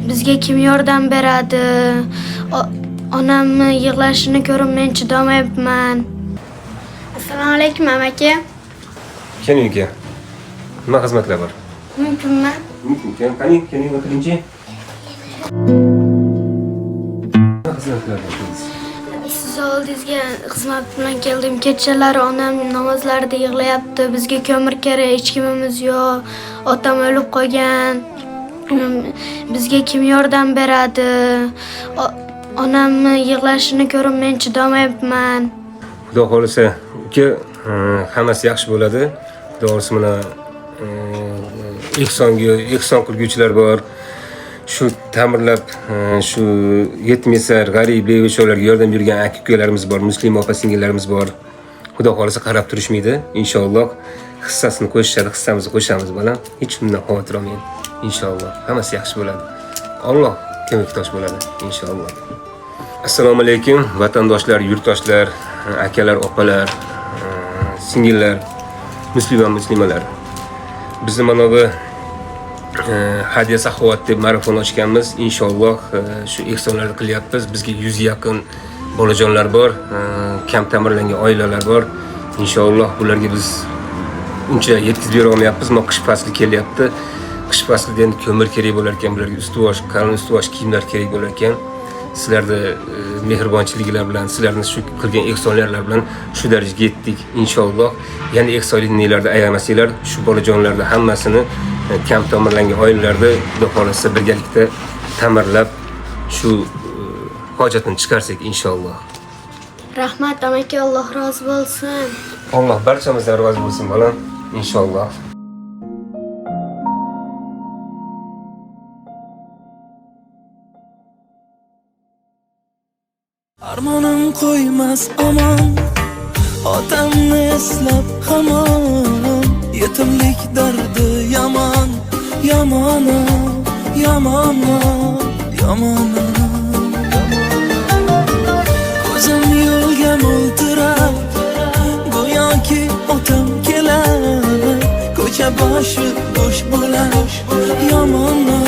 Bizga kim yordam beradi? Onamni yig'lashini ko'rib men chidamayapman. Assalomu alaykum amaki. Keling uka. Nima xizmatlar bor? Mumkinmi? Mumkin. Keling o'tiringchi. Nima xizmatlar bor? Siz oldingizga xizmat bilan keldim. Kechalari onam namozlarida yig'layapti. Bizga ko'mir kerak, hech kimimiz yo'q. Otam o'lib qolgan. Bizga kim yordam beradi? Onamni yig'lashini ko'rib men chidamayapman. Xudo xolisa, uka, hammasi yaxshi bo'ladi. Xudo xolisa mana ehson qilguvchilar bor. Shu ta'mirlab, shu yetim yesar, g'arib, bevacholarga yordam bergan aka-ukalarimiz bor, muslim opa-singillarimiz bor. Xudo xolisa qarab turishmaydi. Inshaalloh hissasini qo'shishadi, hissamizni qo'shamiz bolam. Hech bundan xavotir olmang. Inshaalloh hammasi yaxshi bo'ladi. Alloh ko'makdosh bo'ladi inshaalloh. Assalomu alaykum vatandoshlar, yurtdoshlar, akalar, opalar, singillar, muslimalar. Bizni mana bu hadiya saxovat deb marafon ochganmiz. Inshaalloh shu ehsonlarni qilyapmiz. Bizga 100 yaqin bolajonlar bor, kam ta'mirlangan oilalar bor. Inshaalloh bularga biz uncha yetkazib bera olmayapmiz. Mana qish fasli kelyapti. Qish faslida endi ko'mir kerak bo'lar ekan, bularga ustuvosh, qalin ustuvosh kiyimlar kerak bo'lar ekan. Sizlarni mehribonchiliklar bilan, sizlarning shu qilgan ehsonlarlar bilan shu darajaga yetdik. Inshaalloh yana ehsonliklarni ayamasanglar, shu bolajonlarni hammasini kam ta'mirlangan oilalarda Xudo xolisa birgalikda ta'mirlab shu hojatini chiqarsak inshaalloh. Rahmat amaki, Alloh rozi bo'lsin. Alloh barchamizdan rozi bo'lsin bolam, inshaalloh. Armonim qo'ymas omon, otamni eslab hamon, yetimlik dardi yomon, yomon, yomon, yomon. Ko'zim yo'lga mo'ltirab, go'yoki otam kelar, ko'cha boshi bo'sh bo'lar, yomon.